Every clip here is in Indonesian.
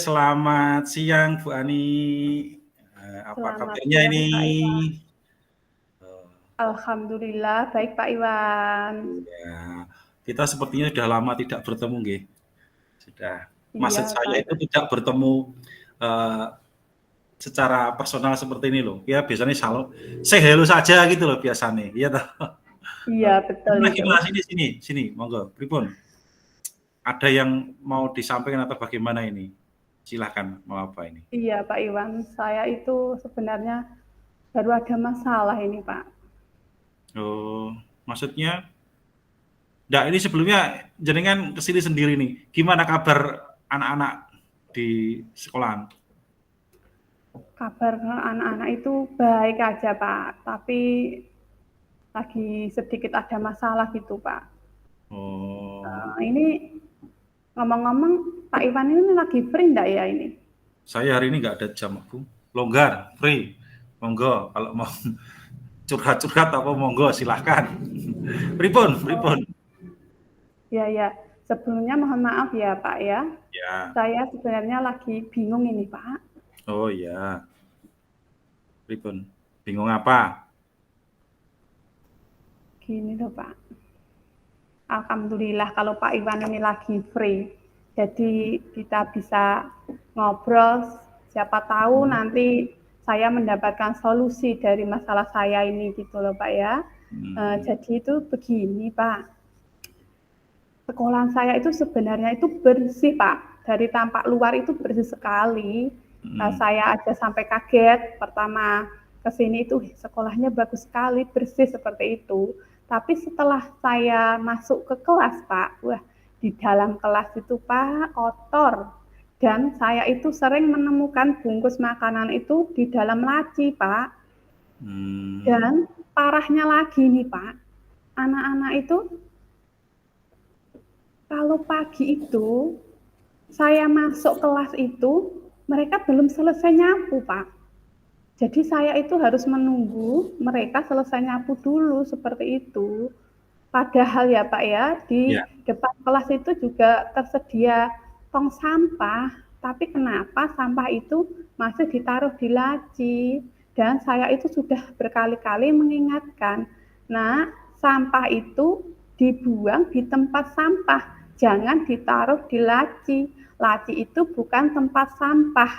selamat siang Bu Ani. Apa Selamat kabarnya siang ini? Pak Iwan. Oh, Alhamdulillah baik Pak Iwan. ya, kita sepertinya sudah lama tidak bertemu, nggih. Sudah. Iya Maksud saya Pak itu Iwan. tidak bertemu eh, secara personal seperti ini loh. Ya biasanya selalu say hello saja gitu loh biasanya. Iya toh. Iya betul Gimana itu. gimana sini, monggo. Pripun? Ada yang mau disampaikan atau bagaimana ini? Silahkan mau apa ini? Iya Pak Iwan, saya itu sebenarnya baru ada masalah ini Pak. Oh, maksudnya Nah, ini sebelumnya jenengan kesini sendiri nih. Gimana kabar anak-anak di sekolahan? Kabar anak-anak itu baik aja Pak, tapi lagi sedikit ada masalah gitu Pak. Oh, Ini ngomong-ngomong Pak Iwan ini lagi free enggak ya ini? saya hari ini nggak ada jam, Bu. Longgar, free. Monggo, kalau mau curhat-curhat apa monggo silahkan. Pripun, Oh, pripun. ya ya. Sebelumnya mohon maaf ya Pak ya. Ya, Saya sebenarnya lagi bingung ini Pak. oh ya, pripun. Bingung apa? Gini loh Pak. Alhamdulillah kalau Pak Iwan ini lagi free. Jadi kita bisa ngobrol, siapa tahu nanti saya mendapatkan solusi dari masalah saya ini gitu loh Pak ya. Hmm, Jadi itu begini Pak, sekolahan saya itu sebenarnya itu bersih Pak. Dari tampak luar itu bersih sekali. hmm. Saya aja sampai kaget pertama ke sini itu sekolahnya bagus sekali, bersih seperti itu. Tapi setelah saya masuk ke kelas Pak, wah di dalam kelas itu Pak kotor. Dan saya itu sering menemukan bungkus makanan itu di dalam laci Pak. Hmm. Dan parahnya lagi nih Pak, anak-anak itu kalau pagi itu saya masuk kelas itu, mereka belum selesai nyapu, Pak. Jadi saya itu harus menunggu mereka selesai nyapu dulu, seperti itu. Padahal ya Pak ya, di Ya. depan kelas itu juga tersedia tong sampah, tapi kenapa sampah itu masih ditaruh di laci? Dan saya itu sudah berkali-kali mengingatkan, nah sampah itu dibuang di tempat sampah, jangan ditaruh di laci. Laci itu bukan tempat sampah.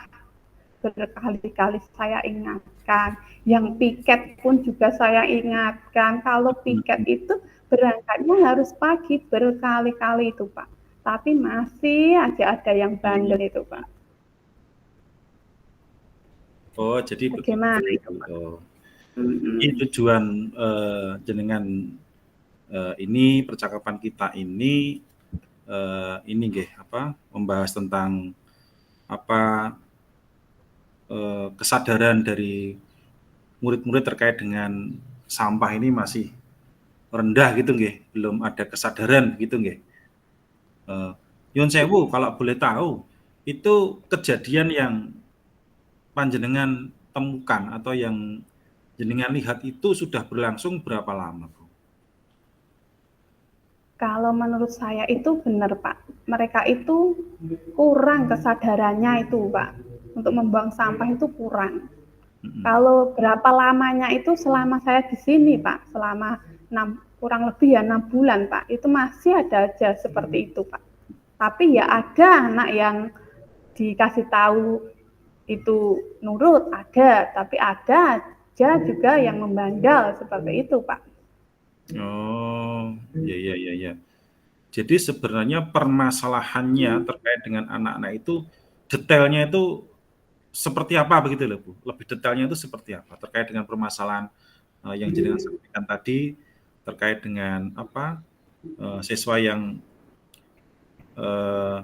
Berkali-kali saya ingatkan, yang piket pun juga saya ingatkan, kalau piket Hmm. itu berangkatnya harus pagi, berkali-kali itu Pak. Tapi masih aja ada yang bandel itu Pak. Oh, jadi begitu. Bagaimana itu Pak? Oh. Ini Mm-mm. tujuan jenengan ini percakapan kita ini nggih apa membahas tentang apa kesadaran dari murid-murid terkait dengan sampah ini masih rendah gitu nggih, belum ada kesadaran gitu nggih. Eh, Nyun sewu kalau boleh tahu itu kejadian yang panjenengan temukan atau yang jenengan lihat itu sudah berlangsung berapa lama, Bu? Kalau menurut saya itu benar Pak. Mereka itu kurang kesadarannya itu Pak. Untuk membuang sampah itu kurang. Mm-mm. Kalau berapa lamanya itu selama saya di sini Pak, selama 6, kurang lebih ya 6 bulan Pak, itu masih ada aja seperti itu Pak. Tapi ya ada anak yang dikasih tahu itu nurut, ada, tapi ada aja juga yang membandel seperti itu Pak. Oh, ya, ya, ya, ya. Jadi sebenarnya permasalahannya terkait dengan anak-anak itu detailnya itu seperti apa begitu loh Bu? Lebih detailnya itu seperti apa terkait dengan permasalahan yang jenengan sampaikan tadi terkait dengan apa siswa yang eh,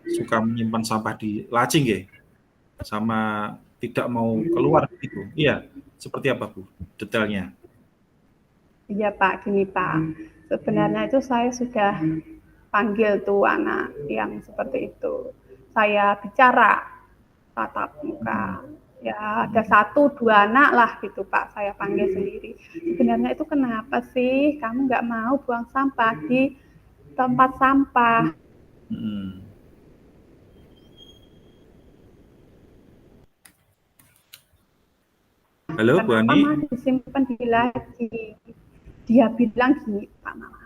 suka menyimpan sampah di laci nggih, sama tidak mau keluar begitu. Iya, seperti apa Bu detailnya? Iya Pak, gini Pak, sebenarnya itu saya sudah panggil tuh anak yang seperti itu. Saya bicara tatap muka. Hmm. Ya ada satu dua anak lah gitu Pak, saya panggil sendiri. Sebenarnya itu kenapa sih kamu nggak mau buang sampah di tempat sampah? Hmm. Halo Bu kenapa Ani. masih disimpan di laci? Dia bilang gini, Pak Mama,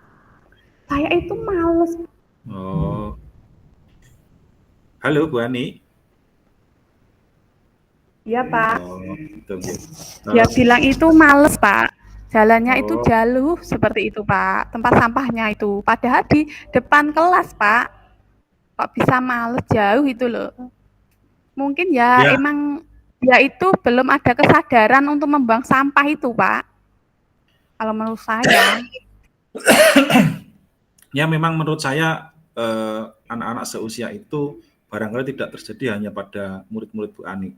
saya itu males. Oh, halo Bu Ani. Ya Pak, Oh, gitu nggih. dia Eh, bilang itu males Pak. Jalannya itu oh, jauh seperti itu Pak, tempat sampahnya itu. Padahal di depan kelas Pak, kok bisa males jauh itu loh. Mungkin ya ya, emang ya itu belum ada kesadaran untuk membuang sampah itu Pak, kalau menurut saya. ya memang menurut saya anak-anak seusia itu barangkali tidak terjadi hanya pada murid-murid Bu Ani.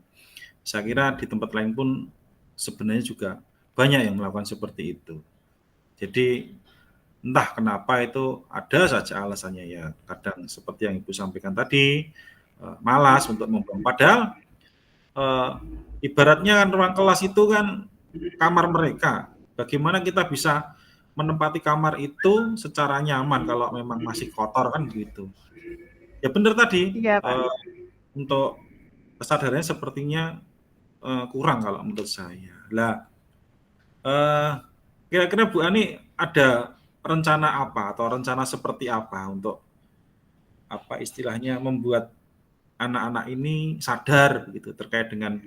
Saya kira di tempat lain pun sebenarnya juga banyak yang melakukan seperti itu. Jadi entah kenapa itu ada saja alasannya ya. Kadang seperti yang Ibu sampaikan tadi, malas untuk membuang. Padahal eh, ibaratnya kan ruang kelas itu kan kamar mereka. Bagaimana kita bisa menempati kamar itu secara nyaman kalau memang masih kotor kan gitu. Ya benar tadi, Iya Pak. untuk kesadarannya sepertinya kurang kalau menurut saya. Lah, eh, kira-kira Bu Ani ada rencana apa atau rencana seperti apa untuk apa istilahnya membuat anak-anak ini sadar begitu terkait dengan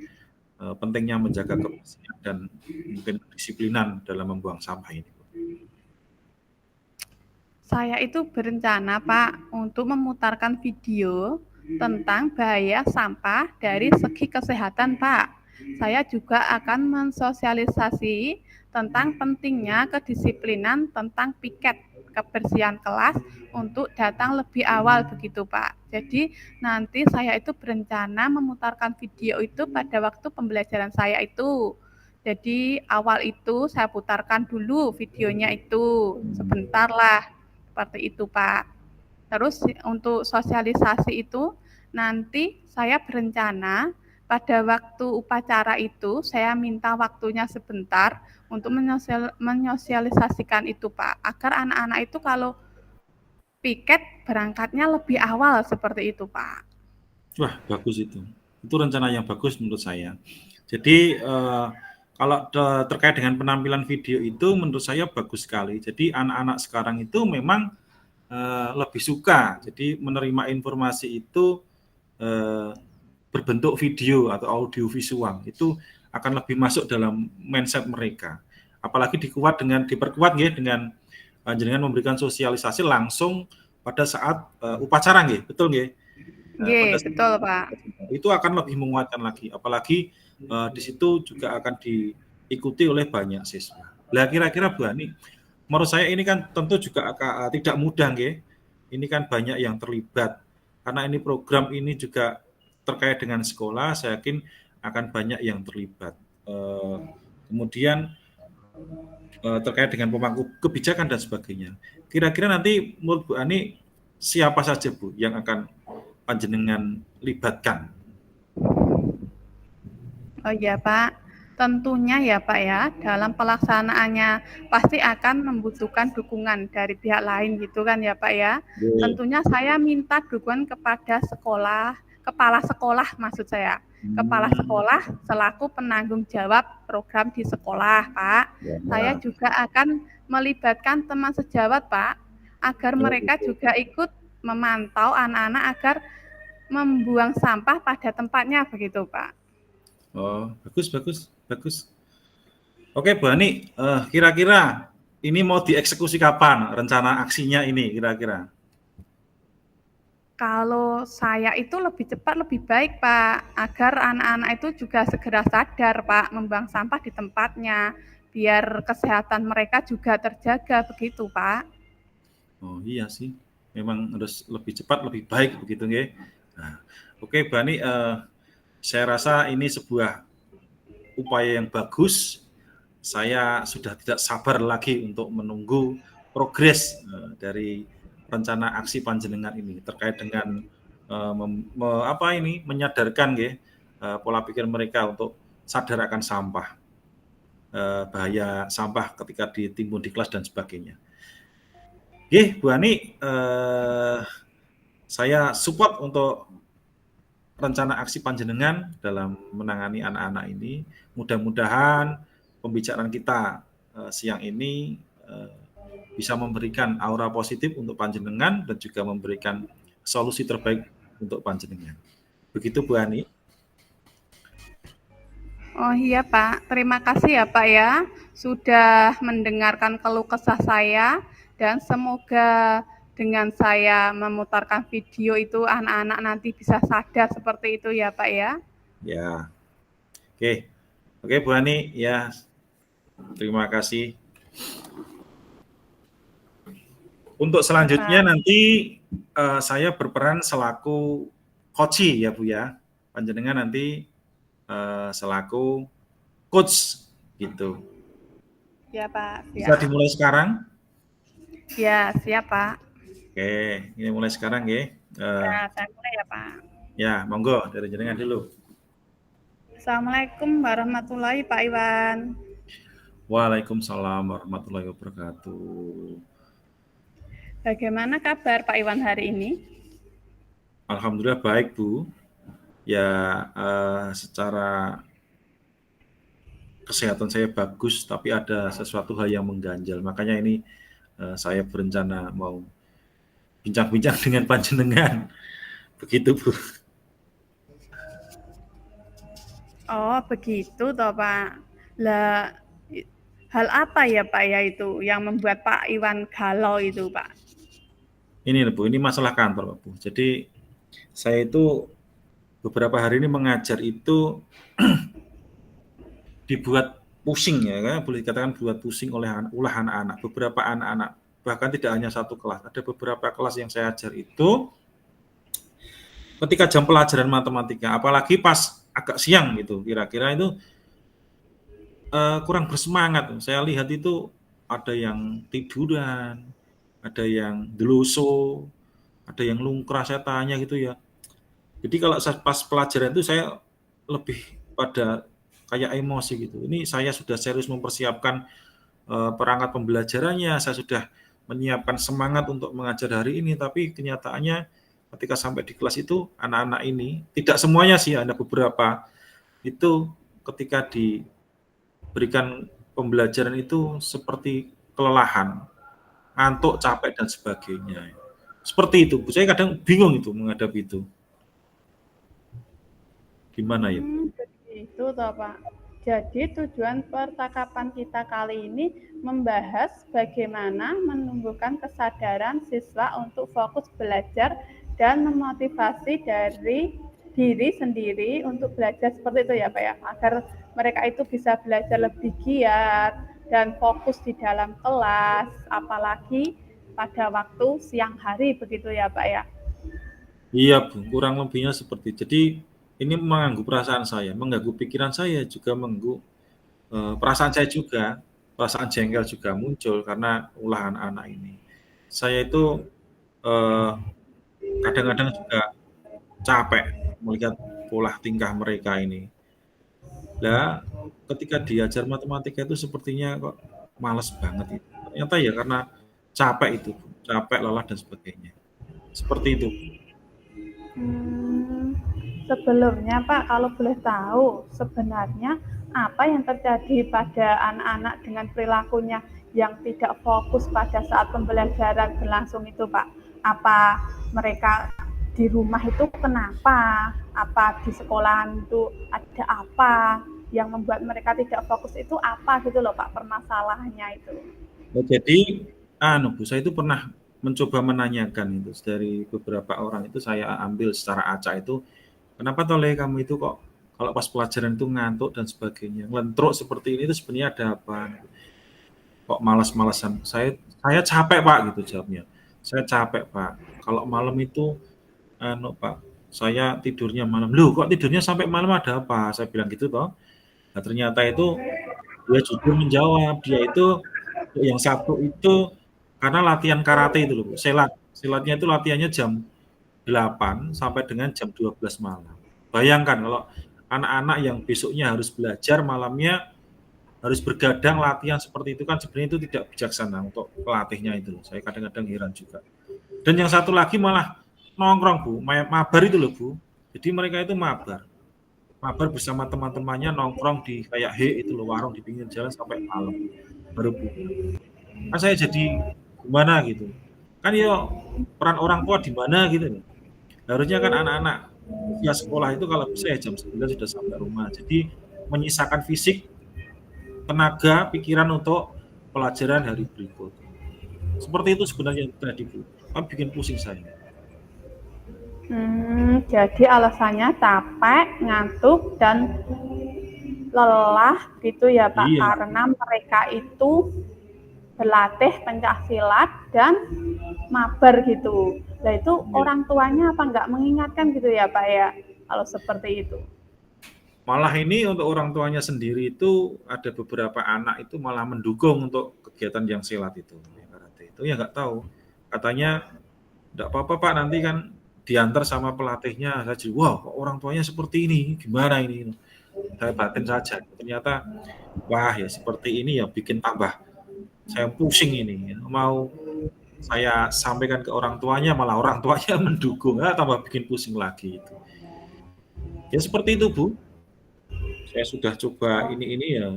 pentingnya menjaga kebersihan dan mungkin kedisiplinan dalam membuang sampah ini. Saya itu berencana, Pak, untuk memutarkan video tentang bahaya sampah dari segi kesehatan, Pak. Saya juga akan mensosialisasi tentang pentingnya kedisiplinan tentang piket kebersihan kelas untuk datang lebih awal begitu, Pak. Jadi nanti saya itu berencana memutarkan video itu pada waktu pembelajaran saya itu. Jadi awal itu saya putarkan dulu videonya itu sebentar lah seperti itu Pak. Terus untuk sosialisasi itu nanti saya berencana pada waktu upacara itu saya minta waktunya sebentar untuk menyosialisasikan itu Pak, agar anak-anak itu kalau piket berangkatnya lebih awal seperti itu Pak. Wah, bagus itu. Itu rencana yang bagus menurut saya. Jadi kalau terkait dengan penampilan video itu menurut saya bagus sekali. Jadi anak-anak sekarang itu memang lebih suka. Jadi menerima informasi itu eh, berbentuk video atau audio visual itu akan lebih masuk dalam mindset mereka. Apalagi diperkuat ya dengan jenengan memberikan sosialisasi langsung pada saat upacara nggih, betul nggih? Pada Nggih, saat betul Pak. itu akan lebih menguatkan lagi. Apalagi di situ juga akan diikuti oleh banyak siswa. Lah kira-kira Bu Ani, menurut saya ini kan tentu juga tidak mudah nggih. Ini kan banyak yang terlibat. Karena ini program ini juga terkait dengan sekolah, saya yakin akan banyak yang terlibat. Kemudian terkait dengan pemangku kebijakan dan sebagainya. Kira-kira nanti menurut Bu Ani siapa saja Bu yang akan panjenengan libatkan? Oh iya Pak, tentunya ya Pak ya, dalam pelaksanaannya pasti akan membutuhkan dukungan dari pihak lain gitu kan ya Pak ya. Oke. Tentunya saya minta dukungan kepada sekolah, kepala sekolah maksud saya. Kepala Hmm, sekolah selaku penanggung jawab program di sekolah Pak. Saya ya. juga akan melibatkan teman sejawat Pak, agar Oh, mereka gitu. juga ikut memantau anak-anak agar membuang sampah pada tempatnya begitu Pak. Oh, bagus, bagus, bagus. Oke, Bu Ani, kira-kira ini mau dieksekusi kapan rencana aksinya ini kira-kira? Kalau saya itu lebih cepat lebih baik, Pak, agar anak-anak itu juga segera sadar, Pak, membuang sampah di tempatnya, biar kesehatan mereka juga terjaga begitu, Pak. Oh iya sih, memang harus lebih cepat lebih baik begitu nggih. Nah, oke Bu Ani, saya rasa ini sebuah upaya yang bagus. Saya sudah tidak sabar lagi untuk menunggu progres dari rencana aksi panjenengan ini terkait dengan menyadarkan nggih, pola pikir mereka untuk sadar akan sampah, bahaya sampah ketika ditimbun di kelas dan sebagainya. Nggih, Bu Ani, saya support untuk rencana aksi panjenengan dalam menangani anak-anak ini. Mudah-mudahan pembicaraan kita siang ini bisa memberikan aura positif untuk panjenengan dan juga memberikan solusi terbaik untuk panjenengan. Begitu Bu Ani. Oh iya Pak, terima kasih ya Pak ya sudah mendengarkan keluh kesah saya dan semoga dengan saya memutarkan video itu anak-anak nanti bisa sadar seperti itu ya Pak ya. Ya, oke Bu Ani, ya terima kasih. Untuk selanjutnya nanti saya berperan selaku coach ya Bu ya. Panjenengan nanti selaku coach gitu. Ya Pak, siap. Bisa dimulai sekarang? Ya, siap Pak. Oke, ini mulai sekarang ya. Ya, saya mulai ya Pak. Ya, monggo dari jenengan dulu. Assalamualaikum warahmatullahi Pak Iwan. Waalaikumsalam warahmatullahi wabarakatuh. Bagaimana kabar Pak Iwan hari ini? Alhamdulillah baik Bu. Ya secara kesehatan saya bagus, tapi ada sesuatu hal yang mengganjal. Makanya ini saya berencana mau bincang-bincang dengan panjenengan. Begitu Bu. Oh begitu toh Pak. Lah hal apa ya Pak ya itu yang membuat Pak Iwan galau itu Pak? Ini Bu, ini masalah kantor Pak Bu. Jadi saya itu beberapa hari ini mengajar itu dibuat pusing ya, kan? Boleh dikatakan buat pusing oleh ulah anak-anak. Beberapa anak-anak, bahkan tidak hanya satu kelas, ada beberapa kelas yang saya ajar itu ketika jam pelajaran matematika, apalagi pas agak siang gitu, kira-kira itu kurang bersemangat. Saya lihat itu ada yang tiduran, ada yang deluso, ada yang lungkrah. Saya tanya gitu ya. Jadi kalau pas pelajaran itu saya lebih pada kayak emosi gitu. Ini saya sudah serius mempersiapkan perangkat pembelajarannya, saya sudah menyiapkan semangat untuk mengajar hari ini, tapi kenyataannya ketika sampai di kelas itu anak-anak ini, tidak semuanya sih, ada beberapa itu ketika diberikan pembelajaran itu seperti kelelahan, ngantuk, capek dan sebagainya. Seperti itu, saya kadang bingung itu menghadapi itu. Gimana ya? Begitu toh Pak. Jadi tujuan percakapan kita kali ini membahas bagaimana menumbuhkan kesadaran siswa untuk fokus belajar dan memotivasi dari diri sendiri untuk belajar seperti itu ya Pak ya, agar mereka itu bisa belajar lebih giat dan fokus di dalam kelas, apalagi pada waktu siang hari begitu ya Pak ya. Iya Bu, kurang lebihnya seperti itu. Jadi ini mengganggu perasaan saya, mengganggu pikiran saya, juga mengganggu perasaan saya juga, perasaan jengkel juga muncul karena ulah anak-anak ini. Saya itu kadang-kadang juga capek melihat pola tingkah mereka ini. Lah, ketika diajar matematika itu sepertinya kok males banget itu. Ternyata ya karena capek itu, capek, lelah dan sebagainya. Seperti itu. Sebelumnya Pak, kalau boleh tahu sebenarnya apa yang terjadi pada anak-anak dengan perilakunya yang tidak fokus pada saat pembelajaran berlangsung itu Pak? Apa mereka di rumah itu kenapa? Apa di sekolahan itu ada apa yang membuat mereka tidak fokus itu apa gitu loh Pak permasalahannya itu? Nah, jadi, Bu, saya itu pernah mencoba menanyakan itu dari beberapa orang itu saya ambil secara acak itu, kenapa Tole kamu itu kok kalau pas pelajaran itu ngantuk dan sebagainya, ngelentruk seperti ini itu sebenarnya ada apa? Kok malas-malasan? Saya capek Pak gitu jawabnya. Saya capek Pak. Kalau malam itu, Pak, saya tidurnya malam. Loh, kok tidurnya sampai malam ada apa? Saya bilang gitu toh. Nah, ternyata itu dia jujur menjawab, dia itu yang Sabtu itu karena latihan karate itu loh, silat. Silatnya itu latihannya jam 8 sampai dengan jam 12 malam. Bayangkan kalau anak-anak yang besoknya harus belajar, malamnya harus bergadang latihan seperti itu kan sebenarnya itu tidak bijaksana untuk pelatihnya itu loh. Saya kadang-kadang heran juga. Dan yang satu lagi malah nongkrong Bu, mabar itu loh Bu. Jadi mereka itu mabar bersama teman-temannya nongkrong di kayak itu loh, warung di pinggir jalan sampai malam baru pulang. Kan saya jadi gimana gitu. Kan ya peran orang tua di mana gitu. Harusnya kan anak-anak usia sekolah itu kalau bisa ya jam 9 sudah sampai rumah. Jadi menyisakan fisik, tenaga, pikiran untuk pelajaran hari berikut. Seperti itu sebenarnya tadi Bu. Kan bikin pusing saya. Jadi alasannya capek, ngantuk, dan lelah gitu ya Pak, Iya, karena mereka itu berlatih pencak silat dan mabar gitu. Nah itu iya. orang tuanya apa nggak mengingatkan gitu ya Pak ya, kalau seperti itu? Malah ini untuk orang tuanya sendiri itu ada beberapa anak itu malah mendukung untuk kegiatan yang silat itu, yang karate itu ya nggak tahu. Katanya nggak apa-apa Pak, nanti kan diantar sama pelatihnya. Saya jadi, wah kok orang tuanya seperti ini, gimana ini? Saya batin saja. Ternyata, wah ya seperti ini ya bikin tambah saya pusing ini. Mau saya sampaikan ke orang tuanya, malah orang tuanya mendukung, tambah bikin pusing lagi itu. Ya seperti itu Bu. Saya sudah coba ini ya.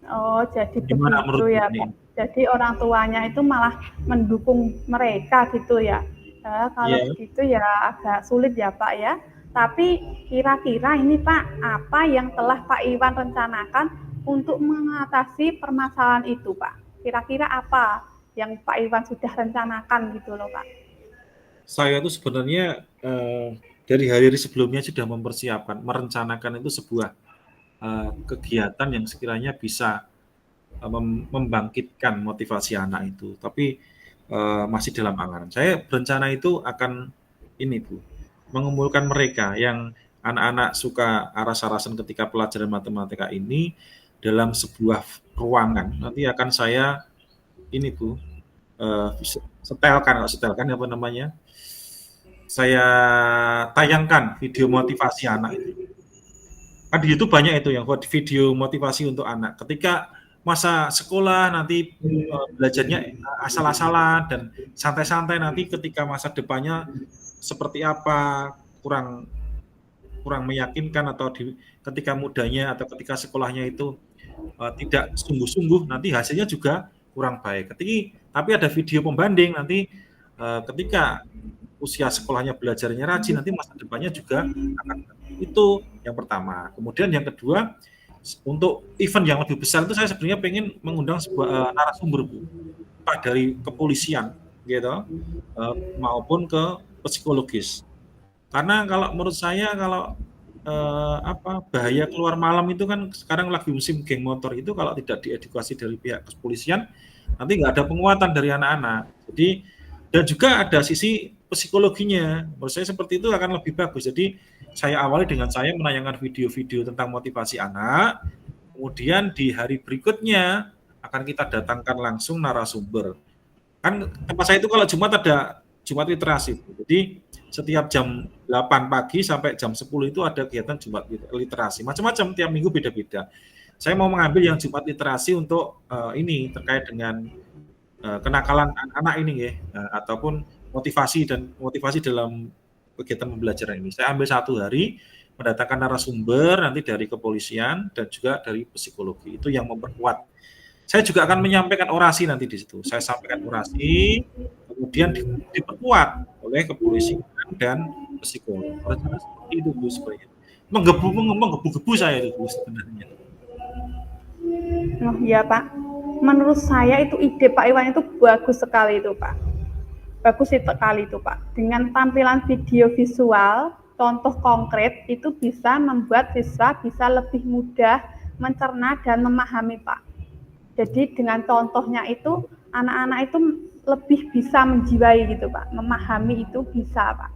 Oh, jadi Gimana begitu menurut Bu ya ini? Pak. Jadi orang tuanya itu malah mendukung mereka gitu ya. Kalau Iya, begitu ya agak sulit ya Pak ya. Tapi kira-kira ini Pak, apa yang telah Pak Iwan rencanakan untuk mengatasi permasalahan itu Pak? Kira-kira apa yang Pak Iwan sudah rencanakan gitu loh Pak? saya itu sebenarnya dari hari-hari sebelumnya sudah mempersiapkan, merencanakan itu sebuah kegiatan yang sekiranya bisa membangkitkan motivasi anak itu. Tapi masih dalam anggaran. Saya berencana itu akan ini Bu, mengumpulkan mereka yang anak-anak suka aras-arasan ketika pelajaran matematika ini dalam sebuah ruangan. Nanti akan saya ini Bu, setelkan apa namanya? Saya tayangkan video motivasi anak itu. Kan di YouTube banyak itu yang buat video motivasi untuk anak. Ketika masa sekolah nanti belajarnya asal-asalan dan santai-santai, nanti ketika masa depannya seperti apa kurang kurang meyakinkan, atau ketika mudanya atau ketika sekolahnya itu tidak sungguh-sungguh, nanti hasilnya juga kurang baik. Tapi ada video pembanding nanti ketika usia sekolahnya belajarnya rajin, nanti masa depannya juga akan itu yang pertama. Kemudian yang kedua, untuk event yang lebih besar itu saya sebenarnya pengen mengundang sebuah narasumber Bu, Pak, dari kepolisian gitu, maupun ke psikologis. Karena kalau menurut saya kalau bahaya keluar malam itu kan sekarang lagi musim geng motor itu, kalau tidak diedukasi dari pihak kepolisian nanti nggak ada penguatan dari anak-anak. Jadi dan juga ada sisi psikologinya. Menurut saya seperti itu akan lebih bagus. Jadi saya awali dengan saya menayangkan video-video tentang motivasi anak. Kemudian di hari berikutnya akan kita datangkan langsung narasumber. Kan tempat saya itu kalau Jumat ada Jumat literasi. Jadi setiap jam 8 pagi sampai jam 10 itu ada kegiatan Jumat literasi. Macam-macam, tiap minggu beda-beda. Saya mau mengambil yang Jumat literasi untuk ini terkait dengan kenakalan anak-anak ini ya, ataupun motivasi dalam kegiatan pembelajaran ini. Saya ambil satu hari, mendatangkan narasumber nanti dari kepolisian dan juga dari psikologi. Itu yang memperkuat. Saya juga akan menyampaikan orasi nanti di situ. Saya sampaikan orasi, kemudian diperkuat oleh kepolisian dan psikolog. Rencana seperti itu Bu sebenarnya. Menggebu-gebu saya itu Bu sebenarnya. Oh iya Pak, menurut saya itu ide Pak Iwan itu bagus sekali itu Pak. Bagus sekali itu Pak. Dengan tampilan video visual, contoh konkret itu bisa membuat siswa bisa lebih mudah mencerna dan memahami Pak. Jadi dengan contohnya itu anak-anak itu lebih bisa menjiwai gitu Pak, memahami itu bisa Pak.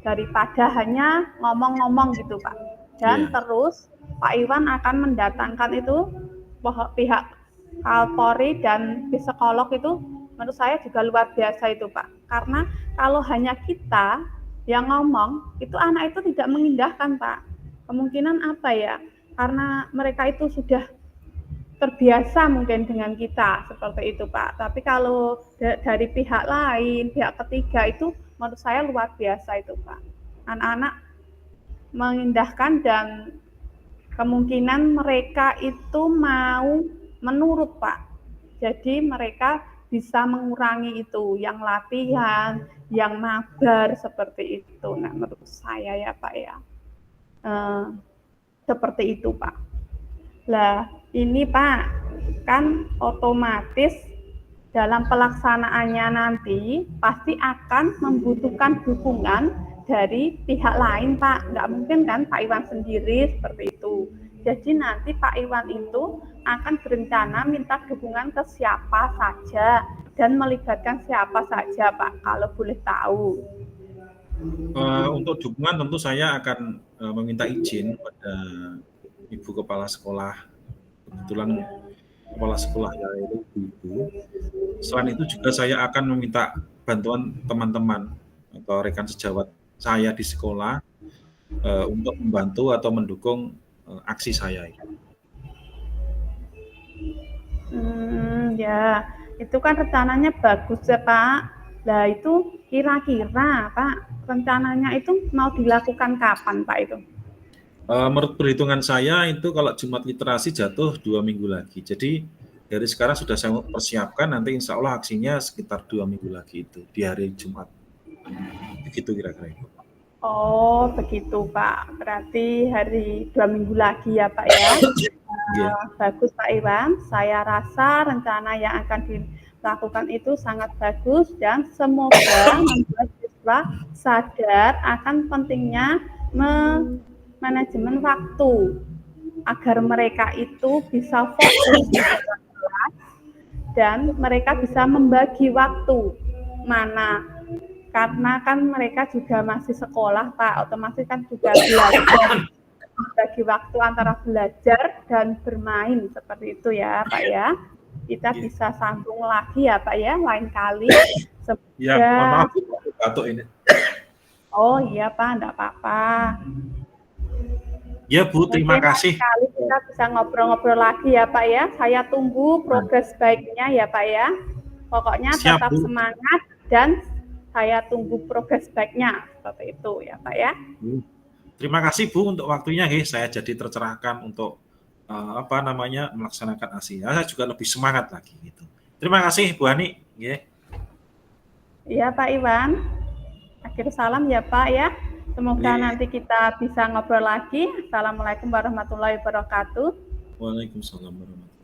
Daripada hanya ngomong-ngomong gitu Pak. Dan terus Pak Iwan akan mendatangkan itu pihak Kapolri dan psikolog itu menurut saya juga luar biasa itu Pak. Karena kalau hanya kita yang ngomong, itu anak itu tidak mengindahkan Pak. Kemungkinan apa ya? Karena mereka itu sudah terbiasa mungkin dengan kita seperti itu Pak. Tapi kalau dari pihak lain, pihak ketiga itu menurut saya luar biasa itu Pak. Anak-anak mengindahkan dan kemungkinan mereka itu mau menurut Pak. Jadi mereka bisa mengurangi itu, yang latihan, yang mabar seperti itu. Nah, menurut saya ya Pak ya, seperti itu Pak. Lah ini Pak, kan otomatis dalam pelaksanaannya nanti pasti akan membutuhkan dukungan dari pihak lain Pak. Nggak mungkin kan Pak Iwan sendiri seperti itu. Jadi nanti Pak Iwan itu akan berencana minta dukungan ke siapa saja dan melibatkan siapa saja Pak, kalau boleh tahu. Untuk dukungan tentu saya akan meminta izin pada Ibu Kepala Sekolah. Kebetulan Kepala Sekolah yaitu ibu-ibu. Selain itu juga saya akan meminta bantuan teman-teman atau rekan sejawat saya di sekolah untuk membantu atau mendukung aksi saya. Ya, itu kan rencananya bagus ya Pak. Nah itu kira-kira Pak, rencananya itu mau dilakukan kapan Pak itu? Menurut perhitungan saya itu kalau Jumat Literasi jatuh 2 minggu lagi. Jadi dari sekarang sudah saya persiapkan, nanti insya Allah aksinya sekitar 2 minggu lagi itu di hari Jumat. Begitu kira-kira itu. Oh begitu Pak, berarti hari 2 minggu lagi ya Pak ya. Bagus Pak Iwan, saya rasa rencana yang akan dilakukan itu sangat bagus dan semoga membuat siswa sadar akan pentingnya manajemen waktu agar mereka itu bisa fokus di kelas dan mereka bisa membagi waktu mana, karena kan mereka juga masih sekolah Pak, otomatis kan juga belajar, bagi waktu antara belajar dan bermain seperti itu ya Pak ya. Kita bisa sambung lagi ya Pak ya lain kali. Ya, mohon maaf batuk ini. Oh iya Pak, enggak apa-apa. Ya Bu, terima kasih. Kali kita bisa ngobrol-ngobrol lagi ya Pak ya. Saya tunggu progres baiknya ya Pak ya. Pokoknya Siap, tetap Bu. semangat dan saya tunggu progres baiknya seperti itu ya Pak ya. Terima kasih Bu untuk waktunya, saya jadi tercerahkan untuk melaksanakan aksi. Saya juga lebih semangat lagi gitu. Terima kasih Bu Hani. Iya Pak Iwan. Akhir salam ya Pak ya. Semoga nanti kita bisa ngobrol lagi. Assalamualaikum warahmatullahi wabarakatuh. Waalaikumsalam warahmatullahi wabarakatuh.